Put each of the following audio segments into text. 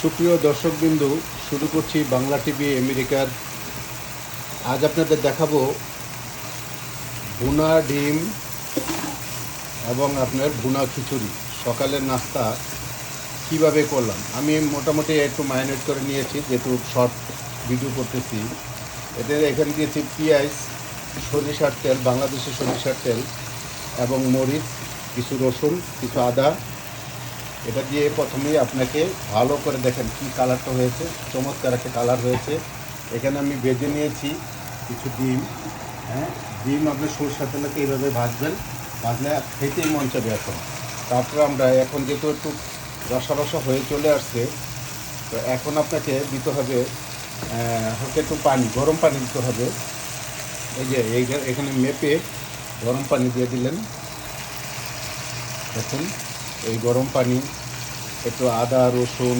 সুপ্রিয় দর্শকবৃন্দ, শুরু করছি বাংলা টিভি আমেরিকার। আজ আপনাদের দেখাবো ভুনা ডিম এবং আপনার ভুনা খিচুড়ি সকালের নাস্তা কিভাবে করলাম। আমি মোটামুটি একটু ম্যারিনেট করে নিয়েছি, যেহেতু শর্ট ভিডিও করতেছি। এখানে দিয়েছি পেঁয়াজ, সরিষার তেল, বাংলাদেশের সরিষার তেল এবং মরিচ, কিছু রসুন, কিছু আদা। এটা দিয়ে প্রথমেই আপনাকে ভালো করে দেখেন কি কালারটা হয়েছে, চমৎকার একটা কালার হয়েছে। এখানে আমি ভেজে নিয়েছি কিছু ডিম। হ্যাঁ, ডিম আপনি সরষের তেলকে এইভাবে ভাজবেন, ভাজলে খেতেই মন চাবে। তারপরে আমরা এখন যেহেতু একটু রসা রসা হয়ে চলে আসছে, তো এখন আপনাকে দিতে হবে হচ্ছে একটু পানি, গরম পানি দিতে হবে। এই যে এখানে মেপে গরম পানি দিয়ে দিলেন। দেখুন এই গরম পানি, একটু আদা রসুন,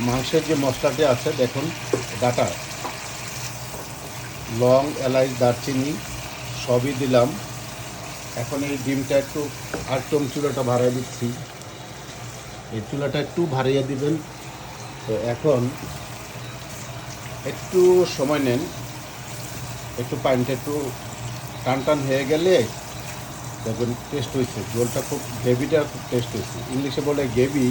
মাংসের যে মশলাটি আছে দেখুন, ডাটা, লং, এলাচ, দারচিনি সবই দিলাম। এখন এই ডিমটা একটু একদম চুলাটা ভাড়াই দিচ্ছি, এই চুলাটা একটু ভাড়িয়ে দিবেন। তো এখন একটু সময় নেন, একটু পানিটা একটু টান টান হয়ে গেলে দেখুন টেস্ট হয়েছে, ঝোলটা খুব, গ্রেভিটা খুব টেস্ট হয়েছে। ইংলিশে বলে গ্রেভি।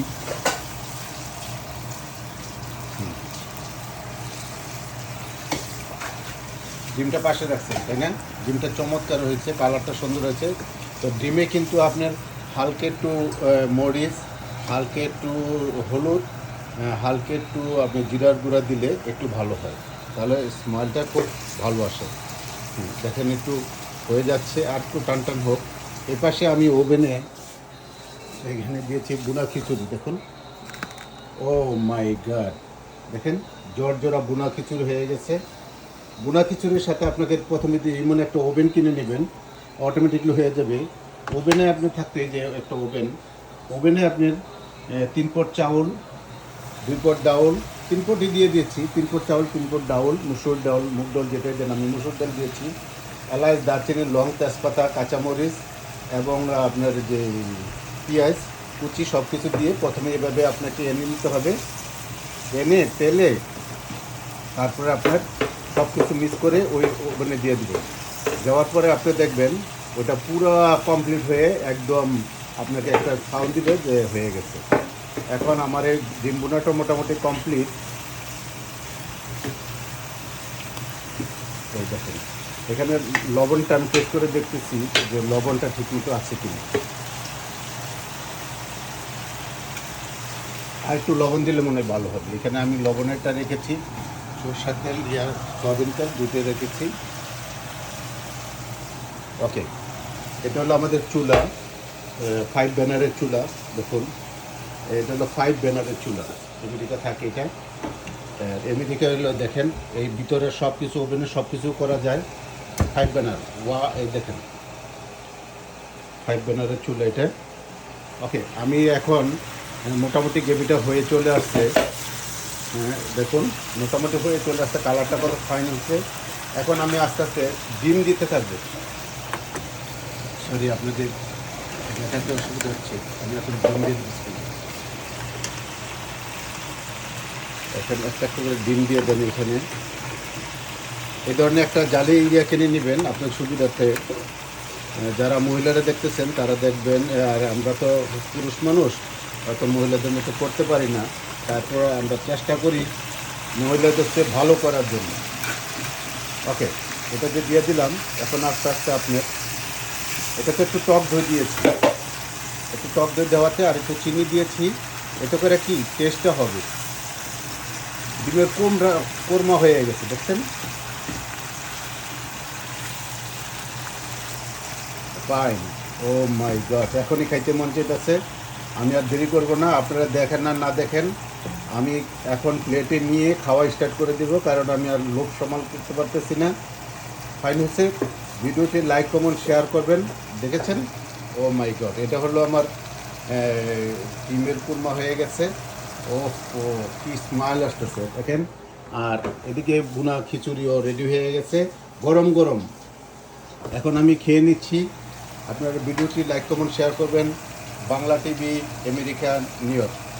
ডিমটা পাশে রাখছেন তাই না? ডিমটা চমৎকার হয়েছে, কালারটা সুন্দর হয়েছে। তো ডিমে কিন্তু আপনার হালকা একটু মরিচ, হালকা একটু হলুদ, হালকা একটু আপনি জিরার গুঁড়া দিলে একটু ভালো হয়, তাহলে স্মেলটা খুব ভালো আসে। দেখেন একটু হয়ে যাচ্ছে, আর একটু টান টান হোক। এপাশে আমি ওভেনে এখানে দিয়েছি বুনা খিচুড়ি। দেখুন, ও মাই গড, দেখেন জোড়া বুনা খিচুড়ি হয়ে গেছে। বুনা খিচুড়ির সাথে আপনাকে প্রথমে এমন একটা ওভেন কিনে নেবেন, অটোমেটিকলি হয়ে যাবে। ওভেনে আপনি থাকতে, যে একটা ওভেনে আপনার 3 পট চাউল, 2 পট ডাউল, 3 পটই দিয়ে দিয়েছি, 3 পট চাউল, 3 পট ডাউল, মুসুর ডাউল, মুগ ডাল যেটা দেন, আমি মুসুর ডাল দিয়েছি। এলাচ, দারচিনি, লং, তেজপাতা, কাঁচামরিচ এবং আপনার যে পেঁয়াজ কুচি সব কিছু দিয়ে প্রথমে এভাবে আপনাকে এনে নিতে হবে। এনে তেলে তারপরে আপনার সব কিছু মিক্স করে ওই ওভেনে দিয়ে দেবেন। দেওয়ার পরে আপনি দেখবেন ওটা পুরো কমপ্লিট হয়ে একদম আপনাকে একটা সাউন্ড দিবে যে হয়ে গেছে। এখন আমার এই ডিম বোনাটা মোটামুটি কমপ্লিট। এই দেখেন এখানে লবণটা আমি টেস্ট করে দেখতেছি যে লবণটা ঠিকমতো আছে কিনা। আর একটু লবণ দিলে মনে হয় ভালো হবে। এখানে আমি লবণেরটা রেখেছি, সরষের তেল আর সয়াবিন তেল দুটোই রেখেছি। ওকে, এটা হলো আমাদের চুলা, 5 ব্যানারের চুলা। দেখুন এটা হলো 5 ব্যানারের চুলা, আমেরিকা থাকে এটা। আমেরিকা হলো দেখেন এই ভিতরে সব কিছু, ওভেনে সব কিছু করা যায়। 5 ব্যানার, এই দেখেন 5 ব্যানারের চুলা এটা। ওকে, আমি এখন মোটামুটি গ্রেভিটা হয়ে চলে আসছে। দেখুন মোটামুটি হয়ে চলে আসছে, কালারটা কত ফাইন হচ্ছে। এখন আমি আস্তে আস্তে ডিম দিতে থাকবো। সরি, আপনাদের দেখাতে অসুবিধা হচ্ছে, আমি এখন ডিম দিয়ে দিচ্ছি। এখন একটা করে ডিম দিয়ে দেন এখানে। এই ধরনের একটা জালি ইয়ে কিনে নেবেন আপনার সুবিধার্থে। যারা মহিলারা দেখতেছেন তারা দেখবেন, আর আমরা তো পুরুষ মানুষ, হয়তো মহিলাদের মতো করতে পারি না, তারপর আমরা চেষ্টা করি মহিলাদের চেয়ে ভালো করার জন্য। ওকে, এটাকে দিয়ে দিলাম। এখন আস্তে আস্তে আপনার এটাতে একটু টক দই দিয়েছি, একটু টক দই দেওয়াতে আর একটু চিনি দিয়েছি। এতে করে কি টেস্টটা হবে, ডিমের কোরমা হয়ে গেছে দেখছেন। ফাইন, ও মাই গড, এখনই খাইতে মন চাইতেছে। আমি আর দেরি করবো না, আপনারা দেখেন না দেখেন, আমি এখন প্লেটে নিয়ে খাওয়া স্টার্ট করে দেবো, কারণ আমি আর লোভ সামাল করতে পারতেছি না। ফাইন হচ্ছে। ভিডিওটি লাইক কমেন্ট শেয়ার করবেন। দেখেছেন, ও মাই গড, এটা হলো আমার ডিমের কুরমা হয়ে গেছে। ও ও কি স্মাইল আসতেছে দেখেন। আর এদিকে ভুনা খিচুড়িও রেডি হয়ে গেছে, গরম গরম। এখন আমি খেয়ে নিচ্ছি। আপনারা ভিডিওটি লাইক কমেন্ট শেয়ার করবেন। Bangla TV, America, new York.